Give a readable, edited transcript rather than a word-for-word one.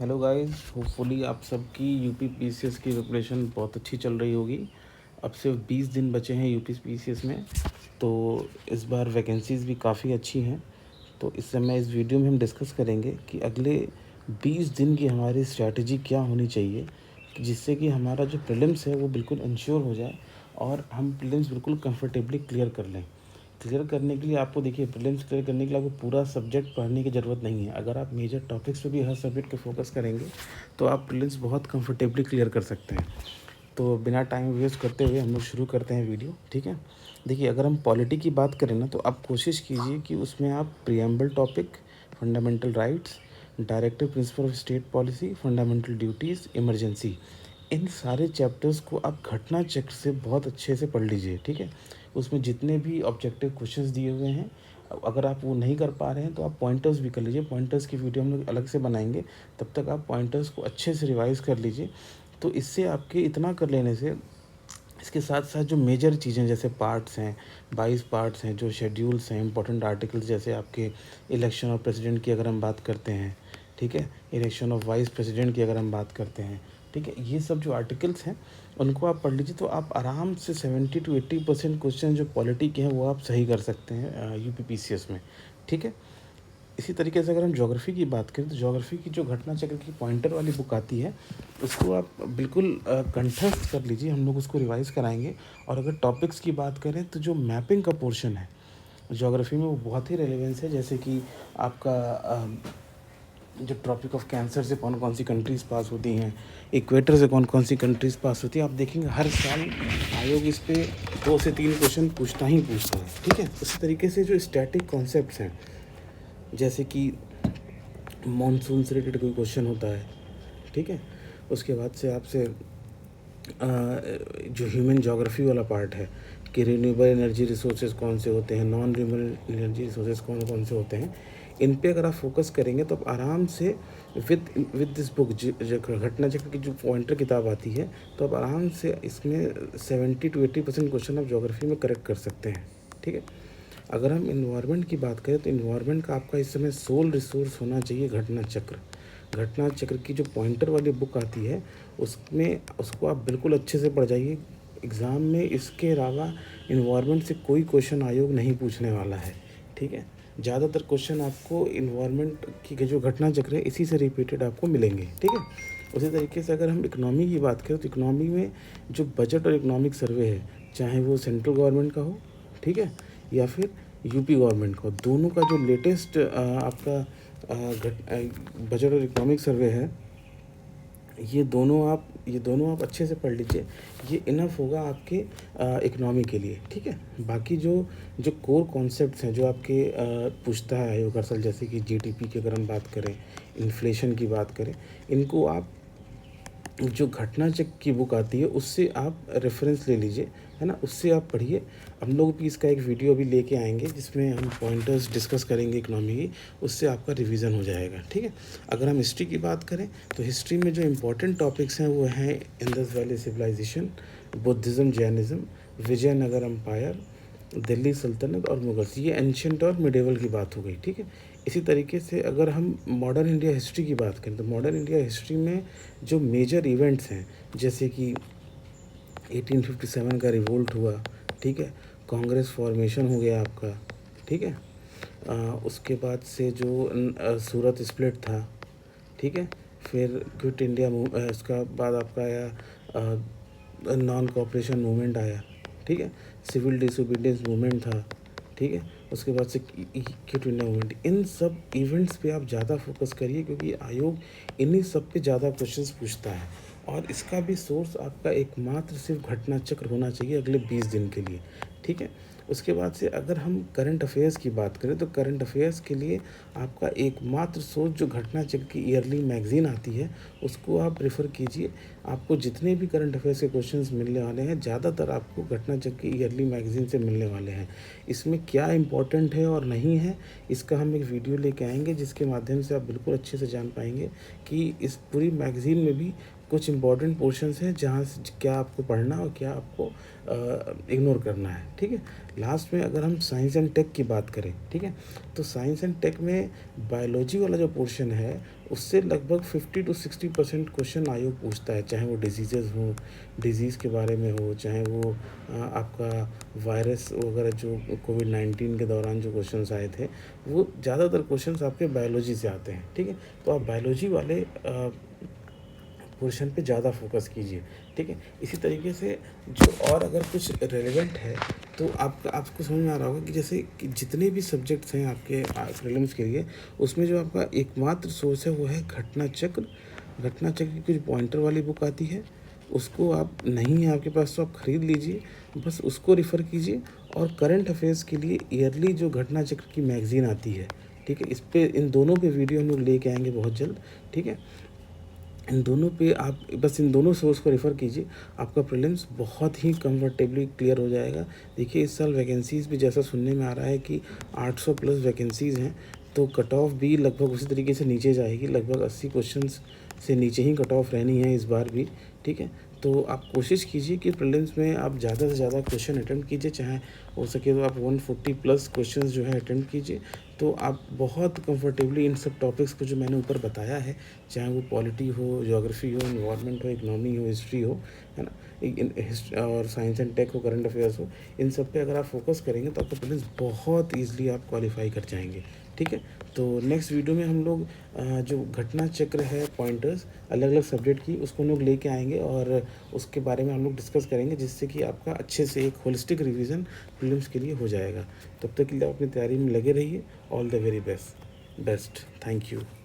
Hello guys, hopefully आप सबकी UP PCS की प्रिपरेशन बहुत अच्छी चल रही होगी। अब सिर्फ 20 दिन बचे हैं यूपी पीसीएस में, तो इस बार वैकेंसीज़ भी काफ़ी अच्छी हैं। तो इस समय इस वीडियो में हम डिस्कस करेंगे कि अगले 20 दिन की हमारी स्ट्रैटेजी क्या होनी चाहिए, कि जिससे कि हमारा जो प्रीलिम्स है वो बिल्कुल इंश्योर हो जाए और हम प्रीलिम्स बिल्कुल कंफर्टेबली क्लियर कर लें। क्लियर करने के लिए आपको देखिए, प्रीलिम्स क्लियर करने के लिए आपको पूरा सब्जेक्ट पढ़ने की ज़रूरत नहीं है। अगर आप मेजर टॉपिक्स पे भी हर सब्जेक्ट पे फोकस करेंगे तो आप प्रीलिम्स बहुत कंफर्टेबली क्लियर कर सकते हैं। तो बिना टाइम वेस्ट करते हुए हम लोग शुरू करते हैं वीडियो, ठीक है। देखिए, अगर हम पॉलिटी की बात करें ना, तो आप कोशिश कीजिए कि उसमें आप preamble topic, fundamental rights, directive principle of state policy, fundamental duties, emergency, इन सारे चैप्टर्स को आप घटना चक्र से बहुत अच्छे से पढ़ लीजिए, ठीक है। उसमें जितने भी ऑब्जेक्टिव क्वेश्चंस दिए हुए हैं, अगर आप वो नहीं कर पा रहे हैं तो आप पॉइंटर्स भी कर लीजिए। पॉइंटर्स की वीडियो हम लोग अलग से बनाएंगे, तब तक आप पॉइंटर्स को अच्छे से रिवाइज़ कर लीजिए। तो इससे आपके इतना कर लेने से, इसके साथ साथ जो मेजर चीज़ें जैसे पार्ट्स हैं, 22 पार्ट्स हैं, जो शेड्यूल्स हैं, इंपॉर्टेंट आर्टिकल्स, जैसे आपके इलेक्शन ऑफ प्रेसिडेंट की अगर हम बात करते हैं, ठीक है, इलेक्शन ऑफ वाइस प्रेसिडेंट की अगर हम बात करते हैं, ठीक है, ये सब जो आर्टिकल्स हैं उनको आप पढ़ लीजिए। तो आप आराम से 70 to 80% क्वेश्चन जो पॉलिटी के हैं वो आप सही कर सकते हैं यूपी पीसीएस में, ठीक है। इसी तरीके से अगर हम ज्योग्राफी की बात करें, तो ज्योग्राफी की जो घटना चक्र की पॉइंटर वाली बुक आती है, उसको आप बिल्कुल कंठस्थ कर लीजिए। हम लोग उसको रिवाइज़ कराएंगे। और अगर टॉपिक्स की बात करें, तो जो मैपिंग का पोर्शन है ज्योग्राफी में, वो बहुत ही रेलेवेंस है। जैसे कि आपका जो ट्रॉपिक ऑफ कैंसर से कौन कौन सी कंट्रीज़ पास होती हैं, इक्वेटर से कौन कौन सी कंट्रीज़ पास होती हैं, आप देखेंगे हर साल आयोग इस पे 2 से 3 क्वेश्चन पूछता ही पूछता है, ठीक है। उसी तरीके से जो स्टैटिक कॉन्सेप्ट्स हैं, जैसे कि मानसून से रिलेटेड कोई क्वेश्चन होता है, ठीक है। उसके बाद से आपसे जो ह्यूमन जोग्राफी वाला पार्ट है, कि रिन्यूएबल एनर्जी रिसोर्सेज कौन से होते हैं, नॉन रिन्यूएबल एनर्जी रिसोर्सेज कौन कौन से होते हैं, इन पे अगर आप फोकस करेंगे तो आप आराम से विद विद दिस बुक, घटना चक्र की जो पॉइंटर किताब आती है, तो आप आराम से इसमें 70 to 80% क्वेश्चन आप जोग्राफी में करेक्ट कर सकते हैं, ठीक है। अगर हम इन्वायरमेंट की बात करें, तो इन्वायरमेंट का आपका इस समय सोल रिसोर्स होना चाहिए घटना चक्र। घटना चक्र की जो पॉइंटर वाली बुक आती है, उसमें उसको आप बिल्कुल अच्छे से पढ़ जाइए। एग्ज़ाम में इसके अलावा इन्वायरमेंट से कोई क्वेश्चन आयोग नहीं पूछने वाला है, ठीक है। ज़्यादातर क्वेश्चन आपको इन्वायरमेंट की जो घटना चक्र है इसी से रिपीटेड आपको मिलेंगे, ठीक है। उसी तरीके से अगर हम इकनॉमी की बात करें, तो इकनॉमी में जो बजट और इकनॉमिक सर्वे है, चाहे वो सेंट्रल गवर्नमेंट का हो, ठीक है, या फिर यूपी गवर्नमेंट का, दोनों का जो लेटेस्ट आपका बजट और इकोनॉमिक सर्वे है, ये दोनों आप अच्छे से पढ़ लीजिए। ये इनफ होगा आपके इकनॉमी के लिए, ठीक है। बाकी जो जो कोर कॉन्सेप्ट्स हैं, जो आपके पूछता है आयोग असल, जैसे कि जीडीपी की अगर हम बात करें, इन्फ्लेशन की बात करें, इनको आप जो घटना चक्र की बुक आती है उससे आप रेफरेंस ले लीजिए, है ना, उससे आप पढ़िए। हम लोग भी इसका एक वीडियो भी लेके आएंगे जिसमें हम पॉइंटर्स डिस्कस करेंगे इकोनॉमी की, उससे आपका रिवीजन हो जाएगा, ठीक है। अगर हम हिस्ट्री की बात करें, तो हिस्ट्री में जो इम्पोर्टेंट टॉपिक्स हैं वो हैं Indus valley civilisation, Buddhism, Jainism, Vijayanagara empire, Delhi सल्तनत और मुगल्स। ये एंशंट और मिडेवल की बात हो गई, ठीक है। इसी तरीके से अगर हम मॉडर्न इंडिया हिस्ट्री की बात करें, तो मॉडर्न इंडिया हिस्ट्री में जो मेजर इवेंट्स हैं, जैसे कि 1857 का रिवोल्ट हुआ, ठीक है, कांग्रेस फॉर्मेशन हो गया आपका, ठीक है। उसके बाद से जो सूरत स्प्लिट था, ठीक है, फिर क्विट इंडिया उसका बाद आपका आया नॉन कॉपरेशन मूवमेंट आया, ठीक है, सिविल डिसोबीडियंस मूवमेंट था, ठीक है। उसके बाद से क्विट इंडिया मूवमेंट। इन सब इवेंट्स पे आप ज़्यादा फोकस करिए, क्योंकि आयोग इन्हीं सब पे ज़्यादा क्वेश्चंस पूछता है। और इसका भी सोर्स आपका एकमात्र सिर्फ घटना चक्र होना चाहिए अगले 20 दिन के लिए, ठीक है। उसके बाद से अगर हम करंट अफेयर्स की बात करें, तो करंट अफेयर्स के लिए आपका एकमात्र सोर्स जो घटना चक्र की ईयरली मैगज़ीन आती है, उसको आप प्रेफर कीजिए। आपको जितने भी करंट अफेयर्स के क्वेश्चंस मिलने वाले हैं, ज़्यादातर आपको घटना चक्र की ईयरली मैगज़ीन से मिलने वाले हैं। इसमें क्या इंपॉर्टेंट है और नहीं है, इसका हम एक वीडियो लेके आएंगे, जिसके माध्यम से आप बिल्कुल अच्छे से जान पाएंगे कि इस पूरी मैगज़ीन में भी कुछ इंपॉर्टेंट पोर्शंस हैं जहाँ से क्या आपको पढ़ना और क्या आपको इग्नोर करना है, ठीक है। लास्ट में अगर हम साइंस एंड टेक की बात करें, ठीक है, तो साइंस एंड टेक में बायोलॉजी वाला जो पोर्शन है उससे लगभग 50 to 60% क्वेश्चन आयोग पूछता है, चाहे वो डिजीज़ हो, डिजीज़ के बारे में हो, चाहे वो आपका वायरस वगैरह जो कोविड-19 के दौरान जो क्वेश्चंस आए थे, वो ज़्यादातर क्वेश्चंस आपके बायोलॉजी से आते हैं, ठीक है। तो आप बायोलॉजी वाले पोर्शन पे ज़्यादा फोकस कीजिए, ठीक है। इसी तरीके से जो और अगर कुछ रेलेवेंट है तो आपको समझ में आ रहा होगा कि जैसे कि जितने भी सब्जेक्ट्स हैं आपके प्रीलिम्स के लिए, उसमें जो आपका एकमात्र सोर्स है वो है घटना चक्र। घटना चक्र की कुछ पॉइंटर वाली बुक आती है, उसको आप नहीं है आपके पास तो आप ख़रीद लीजिए, बस उसको रेफ़र कीजिए। और करंट अफेयर्स के लिए ईयरली जो घटना चक्र की मैगज़ीन आती है, ठीक है, इस पे इन दोनों पे वीडियो हम लोग लेके आएंगे बहुत जल्द, ठीक है। इन दोनों पे आप बस इन दोनों सोर्स को रेफ़र कीजिए, आपका प्रीलिम्स बहुत ही कंफर्टेबली क्लियर हो जाएगा। देखिए इस साल वैकेंसीज़ भी जैसा सुनने में आ रहा है कि 800 प्लस वैकेंसीज़ हैं, तो कट ऑफ भी लगभग उसी तरीके से नीचे जाएगी, लगभग 80 क्वेश्चंस से नीचे ही कट ऑफ रहनी है इस बार भी, ठीक है। तो आप कोशिश कीजिए कि प्रीलिम्स में आप ज़्यादा से ज़्यादा क्वेश्चन अटेम्प्ट कीजिए, चाहे हो सके तो आप 140 प्लस क्वेश्चंस जो है अटेम्प्ट कीजिए, तो आप बहुत कंफर्टेबली इन सब टॉपिक्स को जो मैंने ऊपर बताया है, चाहे वो पॉलिटी हो, ज्योग्राफी हो, इन्वायरमेंट हो, इकोनॉमी हो, हिस्ट्री हो, है ना, और साइंस एंड टेक हो, करंट अफेयर्स हो, इन सब पे अगर आप फोकस करेंगे तो आपका प्रीलिम्स बहुत ईजिली आप क्वालिफाई कर जाएंगे, ठीक है। तो नेक्स्ट वीडियो में हम लोग जो घटना चक्र है पॉइंटर्स अलग अलग सब्जेक्ट की, उसको हम लोग लेके आएंगे और उसके बारे में हम लोग डिस्कस करेंगे, जिससे कि आपका अच्छे से एक होलिस्टिक रिवीजन प्रीलिम्स के लिए हो जाएगा। तब तक के लिए आप अपनी तैयारी में लगे रहिए। All the very best. Thank you.